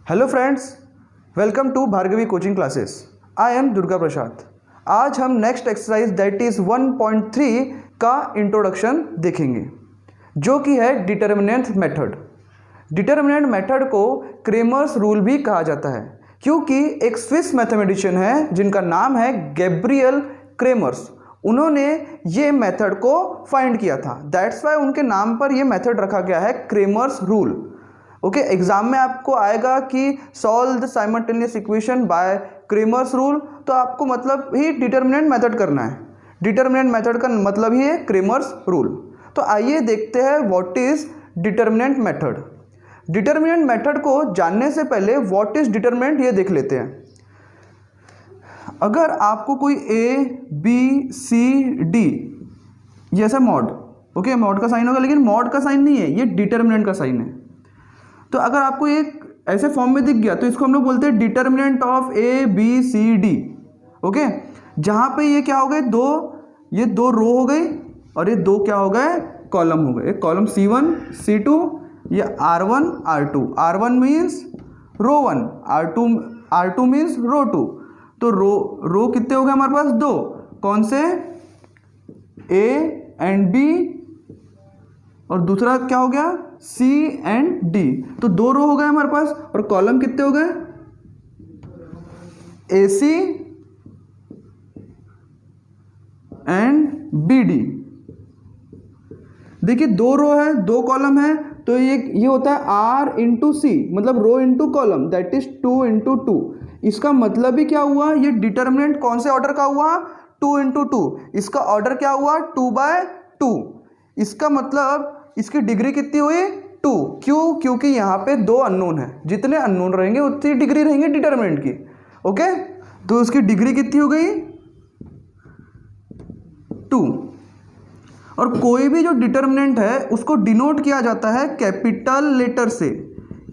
Hello friends, welcome to Bhargavi coaching classes. I am Durga Prasad. आज हम next exercise that is 1.3 का introduction देखेंगे, जो कि है डिटर्मिनेंट मेथड। डिटर्मिनेंट मेथड को क्रेमर्स रूल भी कहा जाता है, क्योंकि एक स्विस मैथमेटिशियन है जिनका नाम है गैब्रियल क्रेमर्स। उन्होंने ये मेथड को फाइंड किया था, दैट्स वाई उनके नाम पर ये मेथड रखा गया है क्रेमर्स रूल। ओके, एग्जाम में आपको आएगा कि solve the simultaneous equation by Cramer's rule, तो आपको मतलब ही डिटर्मिनेंट मेथड करना है। डिटर्मिनेंट मेथड का मतलब ही है क्रेमर्स रूल। तो आइए देखते हैं what is determinant method. Determinant method को जानने से पहले व्हाट इज डिटर्मिनेंट ये देख लेते हैं। अगर आपको कोई ए बी सी डी ये ऐसा मॉड, ओके मॉड का साइन होगा, लेकिन मॉड का साइन नहीं है, ये डिटर्मिनेंट का साइन है। तो अगर आपको एक ऐसे फॉर्म में दिख गया तो इसको हम लोग बोलते हैं determinant of A B C D. Okay, जहाँ पे ये क्या हो गए, ये दो रो हो गई और ये दो क्या हो गए, कॉलम हो गए। एक कॉलम C1 C2, ये R1 R2। R1 मीन्स रो 1, R2 मीन्स रो 2। तो रो कितने हो गए हमारे पास, दो। कौन से, A एंड B, और दूसरा क्या हो गया, C एंड D। तो दो रो हो गए हमारे पास, और कॉलम कितने हो गए, AC एंड BD। देखिए दो रो है, दो कॉलम है, तो ये होता है R इंटू सी, मतलब row into column, that is 2 into 2। इसका मतलब ही क्या हुआ, ये डिटर्मिनेंट कौन से ऑर्डर का हुआ, 2 इंटू 2। इसका ऑर्डर क्या हुआ, 2/2। इसका मतलब इसकी डिग्री कितनी हुई, 2। क्यों, क्योंकि यहाँ पे दो अननोन है, जितने अननोन रहेंगे उतनी डिग्री रहेंगी डिटर्मिनेंट की। ओके, तो उसकी डिग्री कितनी हो गई, 2। और कोई भी जो डिटर्मिनेंट है उसको डिनोट किया जाता है कैपिटल लेटर से।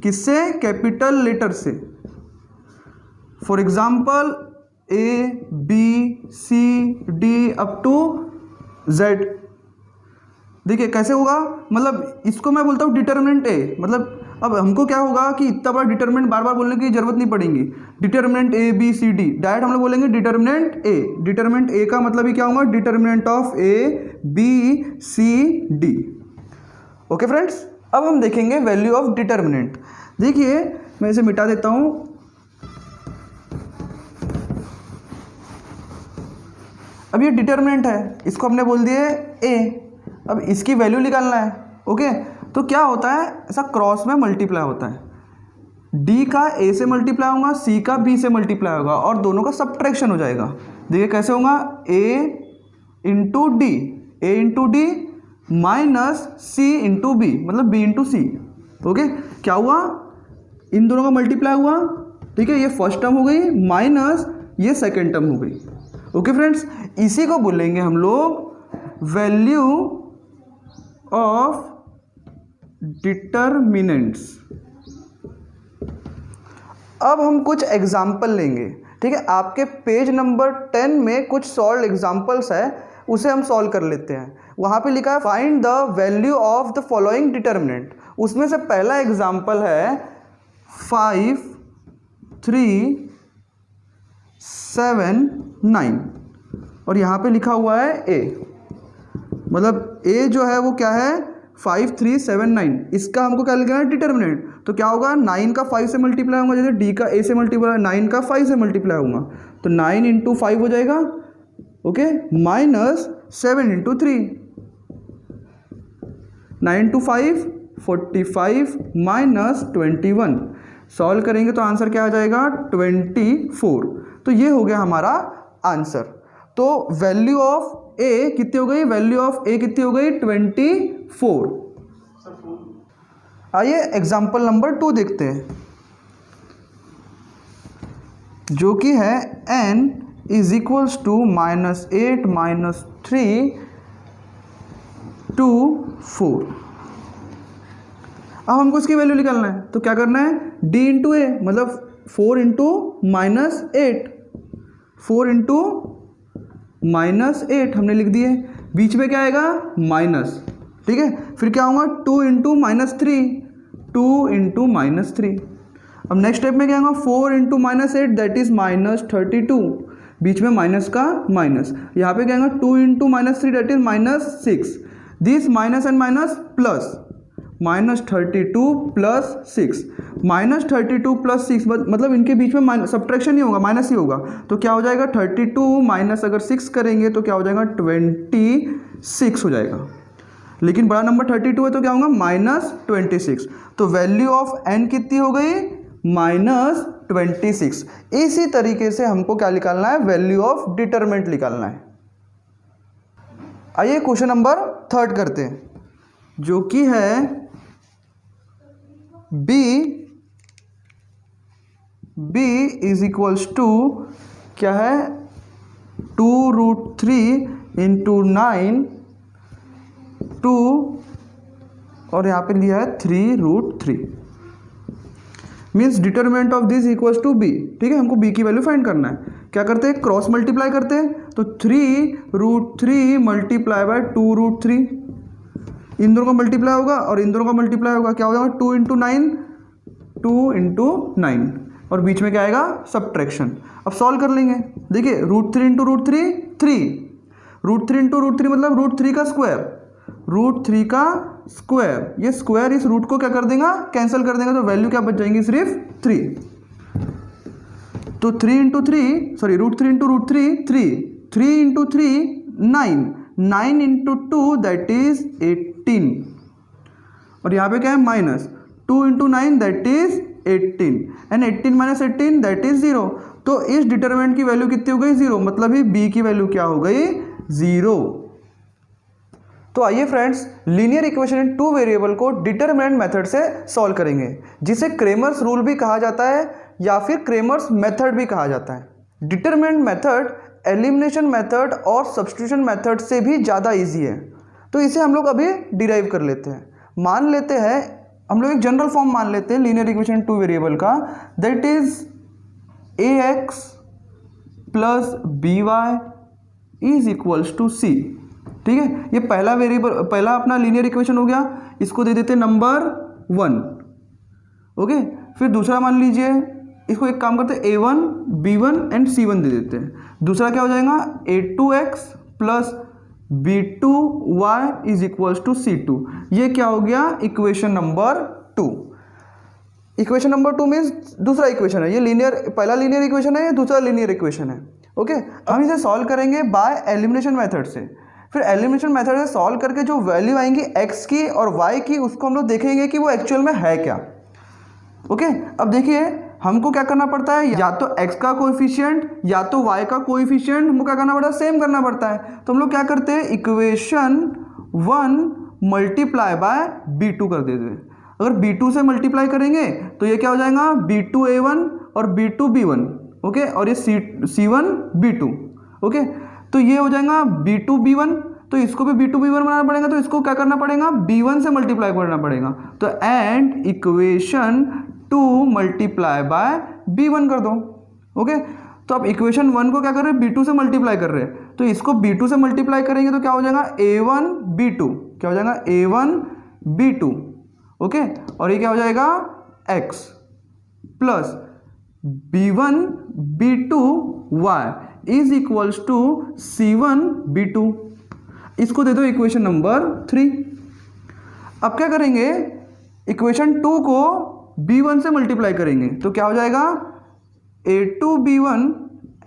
किससे, कैपिटल लेटर से। For example A B C D up to Z। देखिए कैसे होगा, मतलब इसको मैं बोलता हूँ डिटर्मिनेंट ए। मतलब अब हमको क्या होगा कि इतना बड़ा डिटर्मिनेंट बार बार बोलने की जरूरत नहीं पड़ेगी। Determinant A B C D direct हम लोग बोलेंगे डिटर्मिनेंट ए। डिटर्मिनेंट ए का मतलब ही क्या होगा, determinant of A B C D। Okay friends, अब हम देखेंगे वैल्यू ऑफ डिटर्मिनेंट। देखिए मैं इसे मिटा देता हूँ। अब ये डिटर्मिनेंट है, इसको हमने बोल दिए ए। अब इसकी वैल्यू निकालना है। ओके, तो क्या होता है, ऐसा क्रॉस में मल्टीप्लाई होता है। डी का ए से मल्टीप्लाई होगा, सी का बी से मल्टीप्लाई होगा, और दोनों का सब्ट्रैक्शन हो जाएगा। देखिए कैसे होगा, ए इंटू डी, ए इंटू डी माइनस सी इंटू बी, मतलब बी इंटू सी। ओके, क्या हुआ, इन दोनों का मल्टीप्लाई हुआ। ठीक है, ये फर्स्ट टर्म हो गई माइनस ये सेकेंड टर्म हो गई। ओके फ्रेंड्स, इसी को बोलेंगे हम लोग वैल्यू ऑफ डिटर्मिनेंट्स। अब हम कुछ एग्जाम्पल लेंगे। ठीक है, आपके पेज नंबर 10 में कुछ सॉल्व एग्जाम्पल्स है, उसे हम सॉल्व कर लेते हैं। वहाँ पे लिखा है find the value of the following determinant. उसमें से पहला एग्जाम्पल है 5 3 7 9, और यहाँ पे लिखा हुआ है ए। मतलब ए जो है वो क्या है, 5 3 7 9। इसका हमको क्या लिखना है, डिटर्मिनेंट। तो क्या होगा, 9 का 5 से मल्टीप्लाई होगा, जैसे डी का ए से मल्टीप्लाई, 9 का 5 से मल्टीप्लाई होगा, तो 9 इंटू 5 हो जाएगा। Okay, minus 7 into 3, 9 into 5 45 minus 21। Solve करेंगे तो आंसर क्या आ जाएगा, 24। तो ये हो गया हमारा आंसर। तो वैल्यू ऑफ ए कितनी हो गई, वैल्यू ऑफ ए कितनी हो गई, 24। आइए एग्जाम्पल नंबर 2 देखते हैं, जो कि है n is equals to -8 -3 to 4। अब हमको इसकी वैल्यू निकालना है, तो क्या करना है, d इंटू ए, मतलब 4 इंटू -8, 4 इंटू -8 हमने लिख दिए। बीच में क्या आएगा, माइनस। ठीक है, फिर क्या होगा, 2 इंटू -3, 2 इंटू -3। अब नेक्स्ट स्टेप में क्या होगा, 4 इंटू -8 दैट इज -32, बीच में माइनस का माइनस। यहाँ पे क्या होगा 2 into -3 that is -6, this minus and minus plus, -32 plus 6, -32 plus 6 मतलब इनके बीच में सब्ट्रैक्शन नहीं होगा, माइनस ही होगा। तो क्या हो जाएगा 32 माइनस अगर 6 करेंगे तो क्या हो जाएगा 26 हो जाएगा। लेकिन बड़ा नंबर 32 है तो क्या होगा -26। तो वैल्यू ऑफ n कितनी हो गई, -26। इसी तरीके से हमको क्या निकालना है, वैल्यू ऑफ डिटरमिनेंट निकालना है। आइए क्वेश्चन नंबर 3 करते हैं, जो कि है b इज इक्वल्स टू क्या है 2√3 इंटू 9 2 और यहाँ पे लिया है 3√3, means determinant of this equals to b। ठीक है, हमको b की वैल्यू फाइंड करना है। क्या करते हैं, क्रॉस मल्टीप्लाई करते हैं, तो 3√3 मल्टीप्लाई बाय 2√3, इन दोनों का मल्टीप्लाई होगा और इन दोनों का मल्टीप्लाई होगा, क्या हो जाएगा 2 इंटू 9 और बीच में क्या आएगा सब्ट्रैक्शन। अब सॉल्व कर लेंगे, देखिए √3 इंटू √3 3, √3 इंटू √3 मतलब √3 का स्क्वायर, √3 का स्क्वायर, ये स्क्वायर इस रूट को क्या कर देगा, कैंसिल कर देगा, तो वैल्यू क्या बच जाएंगी सिर्फ 3। तो 3 into 3 sorry √3 into √3 3 into 3 9 into 2 that is 18 और यहाँ पे क्या है -2 into 9 that is 18 and 18 minus 18 that is 0। तो इस डिटरमिनेंट की वैल्यू कितनी हो गई 0, मतलब ही b की वैल्यू क्या हो गई 0। तो आइए friends linear equation in 2 variable को डिटरमिनेंट मेथड से सॉल्व करेंगे, जिसे क्रेमर्स रूल भी कहा जाता है या फिर क्रेमर्स मेथड भी कहा जाता है। डिटरमिनेंट मेथड एलिमिनेशन मेथड और सब्स्टिट्यूशन मेथड से भी ज़्यादा इजी है, तो इसे हम लोग अभी डिराइव कर लेते हैं। मान लेते हैं हम लोग एक जनरल फॉर्म मान लेते हैं लीनियर इक्वेशन 2 वेरिएबल का, that is ax plus by is equals to c। ठीक है, ये पहला वेरिएबल, पहला अपना लीनियर इक्वेशन हो गया, इसको दे देते नंबर 1। ओके, फिर दूसरा मान लीजिए, इसको एक काम करते हैं a1 b1 एंड c1 दे देते हैं। दूसरा क्या हो जाएगा a2x plus b2y is equals to c2। ये क्या हो गया equation number 2। Equation number 2 means दूसरा इक्वेशन है, ये लीनियर, पहला लीनियर इक्वेशन है, ये दूसरा लीनियर इक्वेशन है। ओके, हम इसे सॉल्व करेंगे बाय एलिमिनेशन मेथड से। फिर एलिमिनेशन मेथड से सॉल्व करके जो वैल्यू आएंगी x की और y की, उसको हम लोग देखेंगे कि वो एक्चुअल में है क्या। ओके, अब देखिए हमको क्या करना पड़ता है, या तो x का कोएफिशिएंट या तो y का कोएफिशिएंट हमको क्या करना पड़ता है, सेम करना पड़ता है। तो हम लोग क्या करते हैं, इक्वेशन 1 मल्टीप्लाई बाय b2 कर देते हैं। अगर b2 से मल्टीप्लाई करेंगे तो ये क्या हो जाएगा b2a1 और b2b1। ओके, और ये c1 b2। ओके, तो ये हो जाएगा b2b1, तो इसको भी b2b1 बनाना पड़ेगा, तो इसको क्या करना पड़ेगा b1 से मल्टीप्लाई करना पड़ेगा। तो and equation 2 multiply by b1 कर दो। ओके, तो अब इक्वेशन 1 को क्या कर रहे हैं, b2 से मल्टीप्लाई कर रहे हैं, तो इसको b2 से मल्टीप्लाई करेंगे तो क्या हो जाएगा a1 b2, क्या हो जाएगा a1 b2। ओके, और ये क्या हो जाएगा x plus b1 b2 y is equals to c1 b2। इसको दे दो इक्वेशन नंबर 3। अब क्या करेंगे, इक्वेशन 2 को b1 से मल्टीप्लाई करेंगे, तो क्या हो जाएगा a2 b1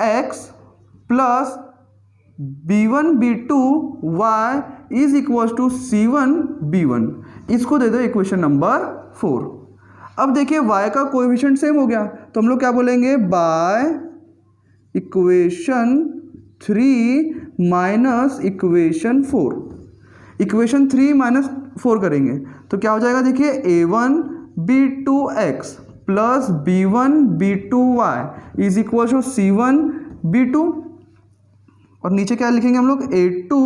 x plus b1 b2 y is equals to c1 b1। इसको दे दो इक्वेशन नंबर 4। अब देखिए y का कोएफिशिएंट सेम हो गया, तो हम लोग क्या बोलेंगे, by equation 3 minus equation 4। Equation 3 minus 4 करेंगे तो क्या हो जाएगा, देखिए a1 b2x plus b1 b2y is equal to c1 b2, और नीचे क्या लिखेंगे हम लोग, a2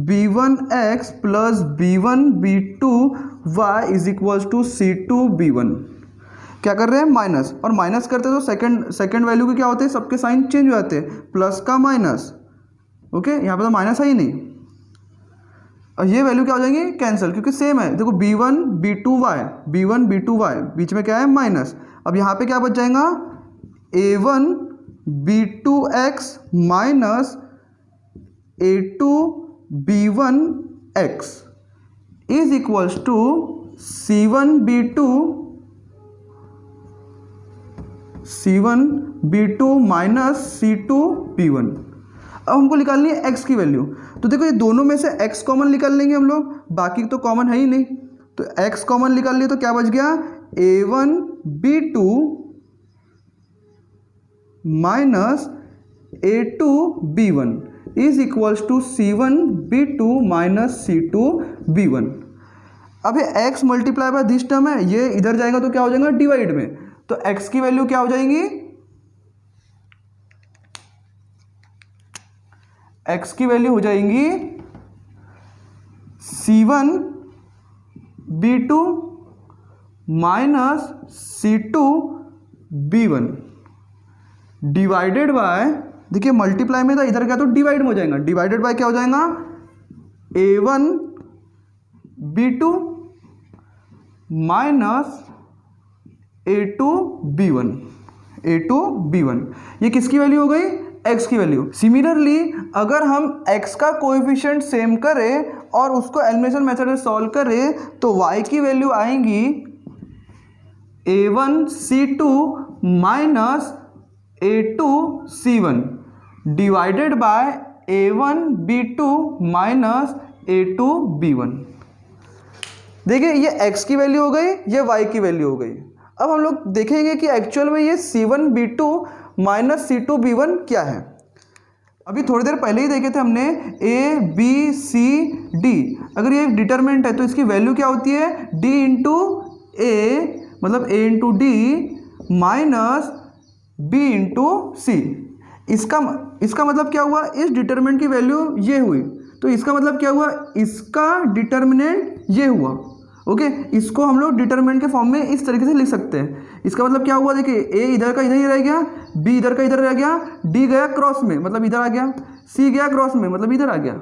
b1x plus b1 b2y is equal to c2 b1। क्या कर रहे हैं, माइनस, और माइनस करते तो सेकंड वैल्यू के क्या होते हैं, सबके साइन चेंज हो जाते हैं, प्लस का माइनस। ओके, यहाँ पे तो माइनस है ही नहीं, और ये वैल्यू क्या हो जाएंगी, कैंसिल, क्योंकि सेम है। देखो b1 b2 y बीच में क्या है माइनस। अब यहाँ पे क्या बच जाएगा, a1 b2x minus a2 b1x is equals to c1 b2 minus c2 b1। अब हमको निकालनी है x की वैल्यू। तो देखो ये दोनों में से x कॉमन निकाल लेंगे हम लोग, बाकी तो कॉमन है ही नहीं, तो x कॉमन निकाल लिए तो क्या बच गया, a1 b2 minus a2 b1 is equals to c1 b2 minus c2 b1। अब ये x multiply by this term है, ये इधर जाएगा तो क्या हो जाएगा डिवाइड में, तो x की वैल्यू क्या हो जाएगी, x की वैल्यू हो जाएंगी c1 b2 minus c2 b1 divided by, देखिए मल्टीप्लाई में था, इधर क्या तो डिवाइड में हो जाएगा, डिवाइडेड बाय क्या हो जाएगा, a1 b2 minus a2 b1 ये किसकी वैल्यू हो गई, x की वैल्यू। सिमिलरली अगर हम x का कोएफिशिएंट सेम करें और उसको एलिमिनेशन मेथड से सॉल्व करें तो y की वैल्यू आएंगी a1 c2 minus a2 c1 divided by a1 b2 minus a2 b1। देखिए ये x की वैल्यू हो गई, ये y की वैल्यू हो गई। अब हम लोग देखेंगे कि एक्चुअल में ये c1 b2 minus c2 b1 क्या है। अभी थोड़ी देर पहले ही देखे थे हमने a b c d, अगर ये डिटरमिनेंट है तो इसकी वैल्यू क्या होती है, d इंटू a, मतलब a into d minus b into c। इसका मतलब क्या हुआ, इस डिटरमिनेंट की वैल्यू ये हुई, तो इसका मतलब क्या हुआ, इसका डिटरमिनेंट ये हुआ। ओके, इसको हम लोग डिटरमिनेंट के फॉर्म में इस तरीके से लिख सकते हैं। इसका मतलब क्या हुआ, देखिए a इधर का इधर ही रह गया, b इधर का इधर रह गया, d गया क्रॉस में मतलब इधर आ गया, c गया क्रॉस में मतलब इधर आ गया।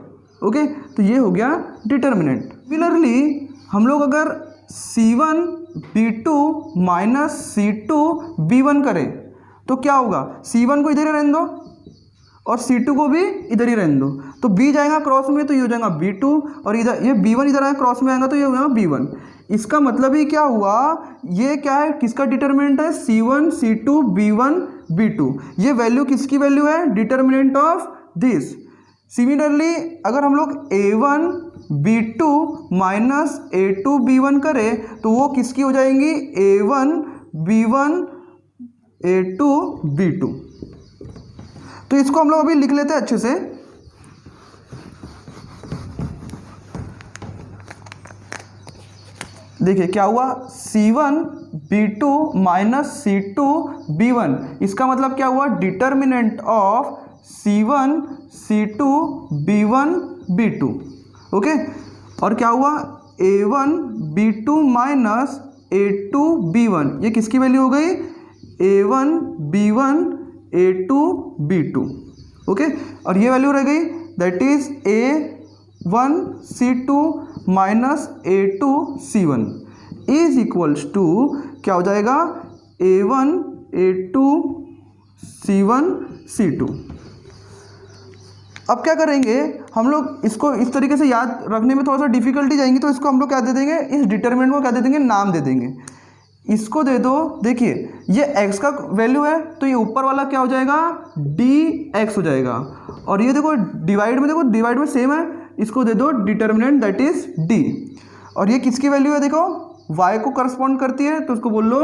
ओके, तो ये हो गया डिटरमिनेंट। सिमिलरली हम लोग अगर c1 b2 minus c2 b1 करें तो क्या होगा, c1 को इधर ही रहने दो और c2 को भी इधर ही रहने दो, तो b जाएगा क्रॉस में तो ये हो जाएगा b2, और इधर ये b1 इधर आएगा क्रॉस में आएगा तो ये हो जाएगा b1। इसका मतलब ही क्या हुआ, ये क्या है, किसका डिटरमिनेंट है, c1 c2 b1 b2। ये वैल्यू किसकी वैल्यू है, डिटरमिनेंट ऑफ दिस। सिमिलरली अगर हम लोग a1 b2 minus a2 b1 करें तो वो किसकी हो जाएंगी, a1 b1 a2 b2। तो इसको हम लोग अभी लिख लेते हैं अच्छे से। देखिए क्या हुआ, c1 b2 minus c2 b1, इसका मतलब क्या हुआ, determinant of c1 c2 b1 b2। Okay, और क्या हुआ, a1 b2 minus a2 b1, ये किसकी वैल्यू हो गई, a1 b1 a2 b2। Okay, और ये वैल्यू रह गई, that is a1 c2 minus a2 c1 is equals to क्या हो जाएगा, a1 a2 c1 c2। अब क्या करेंगे हम लोग, इसको इस तरीके से याद रखने में थोड़ा सा डिफिकल्टी जाएंगी, तो इसको हम लोग क्या दे देंगे, इस डिटरमिनेंट को क्या दे देंगे, नाम दे देंगे। इसको दे दो, देखिए ये x का वैल्यू है तो ये ऊपर वाला क्या हो जाएगा, dx हो जाएगा, और ये देखो डिवाइड में, देखो डिवाइड में सेम है, इसको दे दो डिटरमिनेंट दैट इज d, और ये किसकी वैल्यू है, देखो y को करस्पॉन्ड करती है तो उसको बोल लो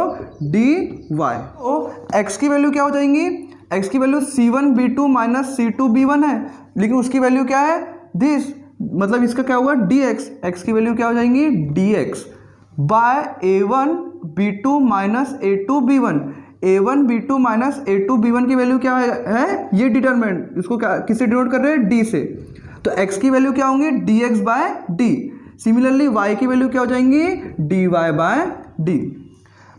dy। तो x की वैल्यू क्या हो जाएंगी, x की value c1 b2 minus c2 b1 है, लेकिन उसकी वैल्यू क्या है, दिस, मतलब इसका क्या होगा dx, x की वैल्यू क्या हो जाएंगी dx bye a1 b2 minus a2 b1। a1 b2 minus a2 b1 की वैल्यू क्या है, ये डिटरमिनेंट, इसको क्या किससे डिनोट कर रहे हैं, d से, तो x की वैल्यू क्या होंगी, dx by d। Similarly y की वैल्यू क्या हो जाएंगी, dy बाय d।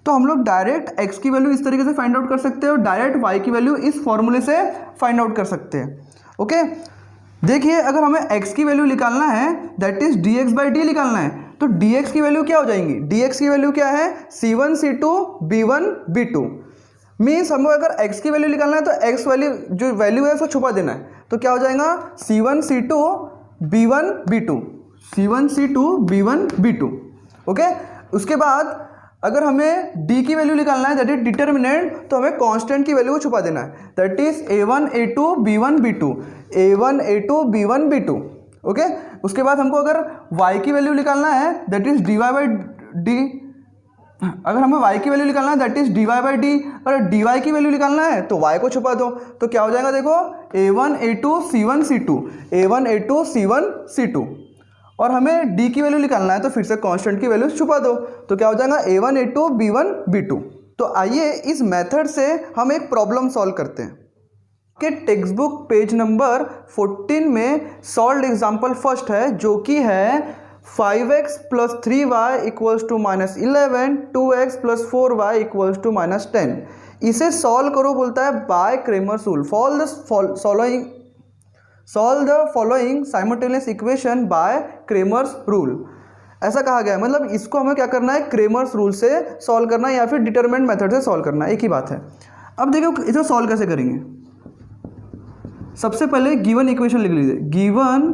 तो हम लोग डायरेक्ट x की वैल्यू इस तरीके से फाइंड आउट कर सकते हैं और डायरेक्ट y की वैल्यू इस फॉर्मूले से फाइंड आउट कर सकते हैं। ओके, देखिए अगर हमें x की वैल्यू निकालना है दैट इज dx/d निकालना है, तो dx की वैल्यू क्या हो जाएंगी, dx की वैल्यू क्या है c1 c2 b1 b2। Means हमें अगर x की वैल्यू निकालना है तो x वैल्यू जो वैल्यू है उसको छुपा देना है, तो क्या हो जाएगा c1 c2 b1 b2, c1 c2 b1 b2। Okay, उसके बाद अगर हमें d की वैल्यू निकालना है दैट इज डिटर्मिनेंट, तो हमें कांस्टेंट की वैल्यू को छुपा देना है that is a1 a2 b1 b2, a1 a2 b1 b2। Okay, उसके बाद हमको अगर y की वैल्यू निकालना है दैट इज dy/d, अगर हमें y की वैल्यू निकालना है दैट इज dy/d, अगर dy की वैल्यू निकालना है तो y को छुपा दो, तो क्या हो जाएगा देखो a1 a2 c1 c2, a1 a2 c1 c2। और हमें d की वैल्यू निकालना है तो फिर से कांस्टेंट की वैल्यू छुपा दो, तो क्या हो जाएगा a1 a2 b1 b2। तो आइए इस मेथड से हम एक प्रॉब्लम सॉल्व करते हैं कि टेक्स्ट बुक पेज नंबर 14 में सॉल्व एग्जांपल फर्स्ट है, जो कि है 5x + 3y = -11, 2x + 4y = -10। इसे सॉल्व करो बोलता है bye Cramer's rule, solve the following simultaneous equation by Cramer's rule. ऐसा कहा गया है, मतलब इसको हमें क्या करना है, क्रेमर्स रूल से सॉल्व करना है या फिर डिटरमिनेंट मेथड से सॉल्व करना है, एक ही बात है। अब देखो इसे सॉल्व कैसे करेंगे। सबसे पहले गिवन इक्वेशन लिख लीजिए, गिवन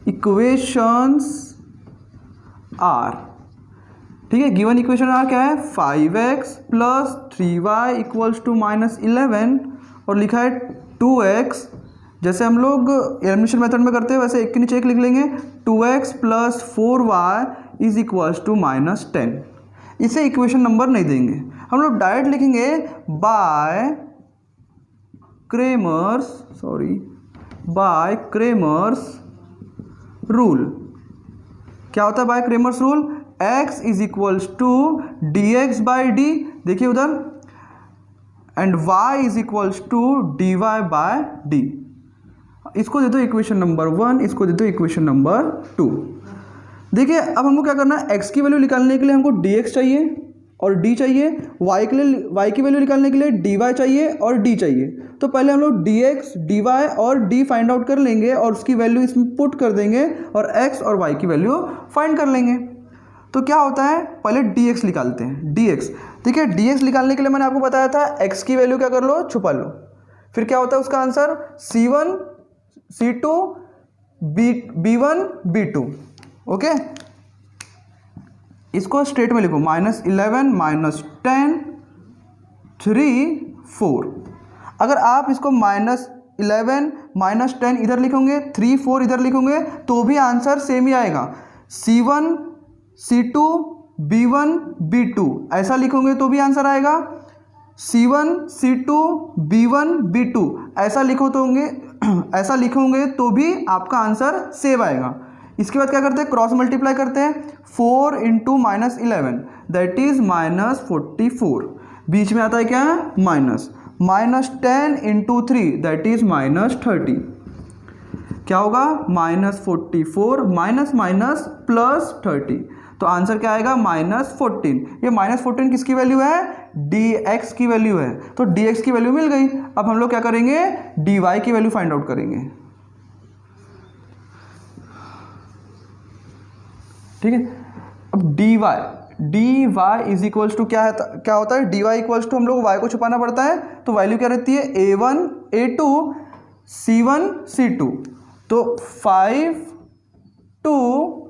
इक्वेशंस आर, ठीक है। गिवन इक्वेशन आर क्या है, 5x + 3y = -11 और लिखा है 2x, जैसे हम लोग एलिमिनेशन मेथड में करते हैं वैसे एक के नीचे एक लिख लेंगे, 2x + 4y = -10। इसे इक्वेशन नंबर नहीं देंगे, हम लोग डायरेक्ट लिखेंगे बाय क्रेमर्स रूल। क्या होता है bye Cramer's rule, x = dx/d, देखिए उधर, एंड y = dy/d। इसको दे दो इक्वेशन नंबर 1, इसको दे दो इक्वेशन नंबर 2। देखिए अब हमको क्या करना है, x की वैल्यू निकालने के लिए हमको dx चाहिए और d चाहिए, y की वैल्यू निकालने के लिए dy चाहिए और d चाहिए। तो पहले हम लोग dx dy और d फाइंड आउट कर लेंगे और उसकी वैल्यू इसमें पुट कर देंगे और x और y की वैल्यू फाइंड कर लेंगे। तो क्या होता है, पहले dx निकालते हैं, dx। देखिए dx निकालने के लिए मैंने आपको बताया था x की वैल्यू क्या कर लो, छुपा लो। फिर क्या होता है उसका answer c1 c2 b1 b2। Okay, इसको स्ट्रेट में लिखो, -11 -10 3 4। अगर आप इसको -11 -10 इधर लिखोगे, 3 4 इधर लिखोगे तो भी आंसर सेम ही आएगा। c1 c2 b1 b2 ऐसा लिखोगे तो भी आंसर आएगा, c1 c2 b1 b2 ऐसा लिखोगे तो भी आपका आंसर सेम आएगा। इसके बाद क्या करते हैं, क्रॉस मल्टीप्लाई करते हैं, 4 × -11 दैट इज -44, बीच में आता है क्या, माइनस, -10 × 3 दैट इज -30। क्या होगा, -44 +30, तो आंसर क्या आएगा, -14। ये -14 किसकी वैल्यू है, dx की वैल्यू है, तो dx की वैल्यू मिल गई। अब हम लोग क्या करेंगे, dy की वैल्यू फाइंड आउट करेंगे, ठीक है। अब dy = क्या होता है, dy = हम लोग y को छुपाना पड़ता है, तो वैल्यू क्या रहती है, a1 a2 c1 c2, तो 5 2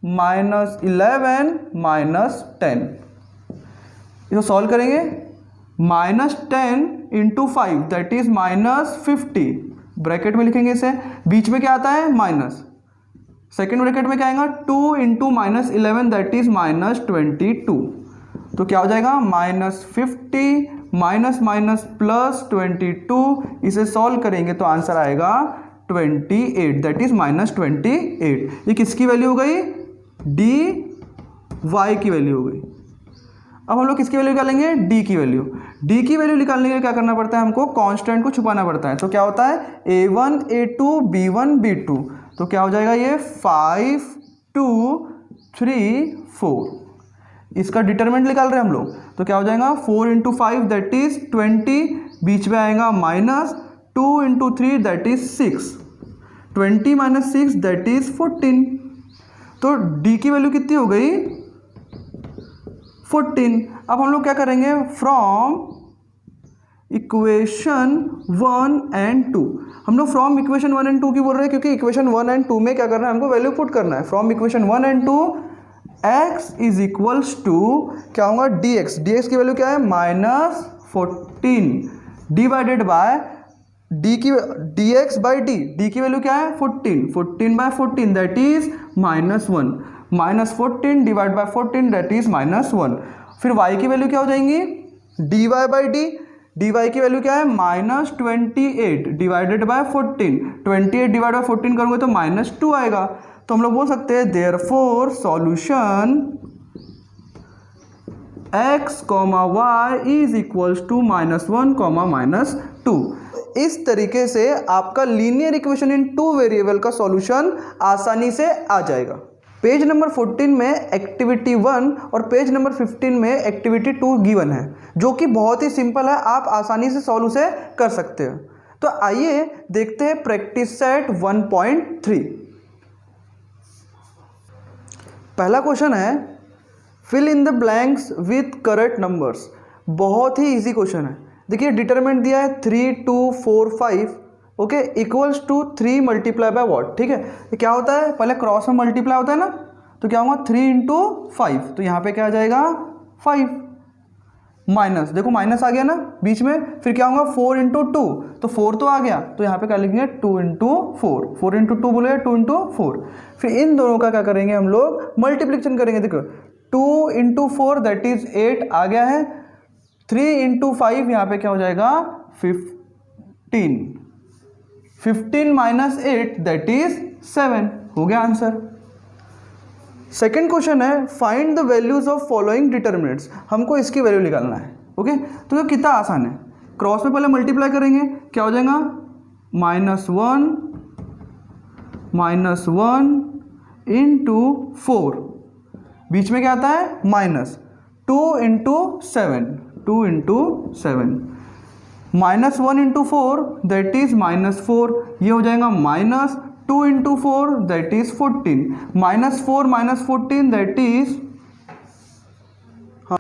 -11 -10, इसको सॉल्व करेंगे, -10 × 5 दैट इज -50, ब्रैकेट में लिखेंगे इसे, बीच में क्या आता है, माइनस, सेकेंड ब्रैकेट में क्या आएगा, 2 × -11 दैट इज -22, तो क्या हो जाएगा, -50 -22, इसे सॉल्व करेंगे तो आंसर आएगा 28 दैट इज -28। ये किसकी वैल्यू हो गई, dy की वैल्यू हो गई। अब हम लोग किसकी वैल्यू निकालेंगे, d की वैल्यू। d की वैल्यू निकालने के लिए क्या करना पड़ता है, हमको कांस्टेंट को छुपाना पड़ता है। तो क्या होता है, a1 a2 b1 b2, तो क्या हो जाएगा, ये 5 2 3 4, इसका डिटरमिनेंट निकाल रहे हैं हम लोग, तो क्या हो जाएगा, 4 × 5 दैट इज 20, बीच में आएगा minus, 2 × 3 that is 6, 20 minus 6 that is 14। तो डी की वैल्यू कितनी हो गई 14। अब हम लोग क्या करेंगे, फ्रॉम इक्वेशन 1 एंड 2, हम लोग फ्रॉम इक्वेशन 1 एंड 2 की बोल रहे हैं क्योंकि इक्वेशन 1 एंड 2 में क्या करना है, हमको वैल्यू पुट करना है। From equation 1 and 2 x is equals to क्या होगा dx, dx की वैल्यू क्या है -14 डिवाइडेड बाय डी की dx बाई डी की वैल्यू क्या है 14 by 14 that is -1 -14 divide by 14 that is -1। फिर y की वैल्यू क्या हो जाएंगी dy बाई डी वाई की वैल्यू क्या है -28 डिवाइडेड बाय 14, 28 डिवाइड बाय 14 करोगे तो -2 आएगा। तो हम लोग बोल सकते हैं therefore solution x, y is equals to -1, -2। इस तरीके से आपका लीनियर इक्वेशन इन 2 वेरिएबल का सॉल्यूशन आसानी से आ जाएगा। पेज नंबर 14 में एक्टिविटी 1 और पेज नंबर 15 में एक्टिविटी 2 गिवन है, जो कि बहुत ही सिंपल है, आप आसानी से सॉल्व उसे कर सकते हो। तो आइए देखते हैं प्रैक्टिस सेट 1.3। पहला क्वेश्चन है fill in the blanks with correct numbers. बहुत ही इजी क्वेश्चन है। देखिए डिटरमिनेंट दिया है 3, 2, 4, 5 okay equals to 3 multiply by what. ठीक है, ये क्या होता है, पहले क्रॉस में मल्टीप्लाई होता है ना, तो क्या होगा 3 इंटू 5, तो यहाँ पे क्या आ जाएगा 5 माइनस, देखो माइनस आ गया ना बीच में, फिर क्या होगा 4 इंटू 2, तो 4 तो आ गया, तो यहाँ पे क्या लिखेंगे 2 इंटू 4, 4 इंटू 2 बोले 2 इंटू 4। फिर इन दोनों का क्या करेंगे हम लोग मल्टीप्लिकेशन करेंगे। देखो 2 इंटू 4 दैट इज 8 आ गया है, 3 इंटू 5 यहाँ पे क्या हो जाएगा 15, 15 माइनस 8 दैट इज 7, हो गया आंसर। सेकेंड क्वेश्चन है find the values of following determinants. हमको इसकी वैल्यू निकालना है। ओके तो ये कितना आसान है, क्रॉस में पहले मल्टीप्लाई करेंगे, क्या हो जाएगा -1 इंटू 4, बीच में क्या आता है minus 2 into 7, 2 into 7, -1 into 4 that is -4, ये हो जाएगा -2 into 4 that is 14, -4 minus 14 that is, हाँ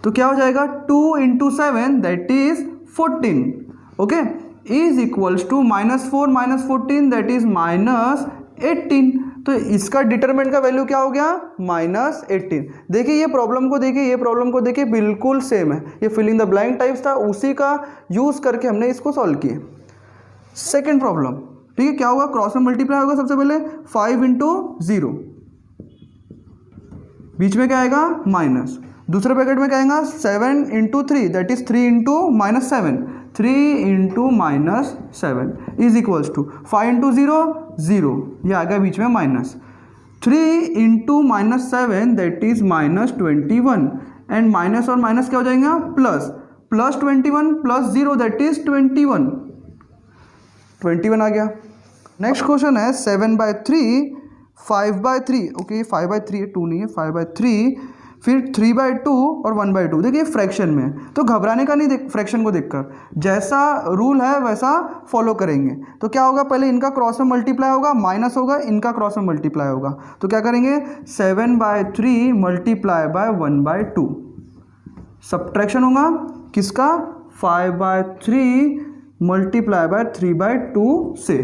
तो क्या हो जाएगा 2 into 7 that is 14 okay is equals to -4 minus 14 that is -18। तो इसका डिटरमिनेंट का वैल्यू क्या हो गया -18। देखिए ये प्रॉब्लम को देखिए, ये प्रॉब्लम को देखिए बिल्कुल सेम है, ये fill in the blank types था, उसी का यूज करके हमने इसको सॉल्व किया। सेकेंड प्रॉब्लम, ठीक है, क्या होगा क्रॉस में मल्टीप्लाई होगा, सबसे पहले 5 इंटू 0, बीच में क्या आएगा माइनस, दूसरे पैकेट में क्या आएगा 7 into 3 that is 3 into -7, 3 into -7 is equals to 5 into 0 0, ये आ गया बीच में minus, 3 into -7 that is -21 and minus और माइनस क्या हो जाएगा प्लस, +21 प्लस 0 दैट इज 21 आ गया। नेक्स्ट क्वेश्चन है 7/3 5/3 ओके 5/3 है 2 नहीं है 5/3, फिर 3/2 और 1/2। देखिए फ्रैक्शन में तो घबराने का नहीं, फ्रैक्शन को देखकर जैसा रूल है वैसा फॉलो करेंगे। तो क्या होगा पहले इनका क्रॉस में मल्टीप्लाई होगा, माइनस होगा, इनका क्रॉस में मल्टीप्लाई होगा, तो क्या करेंगे 7/3 मल्टीप्लाई बाय 1/2, सब्ट्रैक्शन होगा किसका 5/3 मल्टीप्लाई बाय 3/2 से।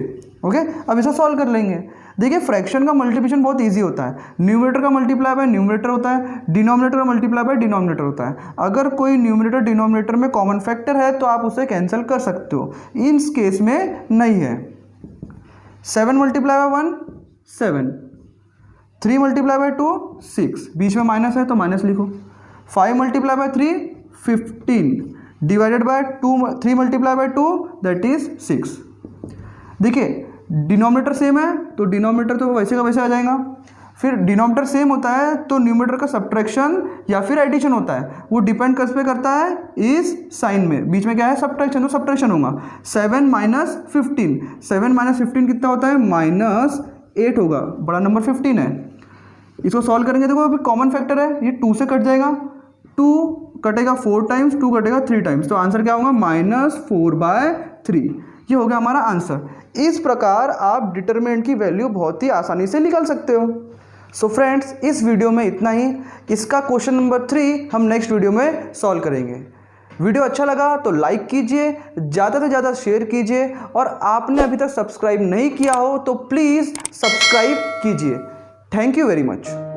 ओके अब इसे सॉल्व कर लेंगे। देखिए फ्रैक्शन का मल्टीप्लिकेशन बहुत इजी होता है, न्यूमरेटर का मल्टीप्लाई बाय न्यूमरेटर होता है, डिनोमिनेटर का मल्टीप्लाई बाय डिनोमिनेटर होता है। अगर कोई न्यूमरेटर डिनोमिनेटर में कॉमन फैक्टर है तो आप उसे कैंसिल कर सकते हो, इस केस में नहीं है। 7 मल्टीप्लाई बाय 1 7, 3 मल्टीप्लाई बाय 2 6, बीच में माइनस है तो माइनस लिखो, 5 multiply by 3 15 divided by 3 multiply bye 2 that is 6। देखिए डिनोमिनेटर सेम है तो डिनोमिनेटर तो वैसे का वैसे आ जाएगा, फिर डिनोमिनेटर सेम होता है तो न्यूमरेटर का सब्ट्रैक्शन या फिर एडिशन होता है, वो डिपेंड किस पे करता है इस साइन में, बीच में क्या है सब्ट्रैक्शन, तो सब्ट्रैक्शन होगा 7 माइनस 15, 7 माइनस 15 कितना होता है -8 होगा, बड़ा नंबर 15 है। इसको सॉल्व करेंगे, देखो अभी कॉमन फैक्टर है, ये 2 से कट जाएगा, 2 कटेगा 4 टाइम्स, 2 कटेगा 3 टाइम्स, तो आंसर क्या होगा -4/3। ये हो गया हमारा आंसर। इस प्रकार आप डिटरमिनेंट की वैल्यू बहुत ही आसानी से निकाल सकते हो। सो फ्रेंड्स, इस वीडियो में इतना ही। इसका क्वेश्चन नंबर 3 हम नेक्स्ट वीडियो में सॉल्व करेंगे। वीडियो अच्छा लगा तो लाइक कीजिए, ज़्यादा से ज़्यादा शेयर कीजिए, और आपने अभी तक सब्सक्राइब नहीं किया हो तो प्लीज़ सब्सक्राइब कीजिए। Thank you very much.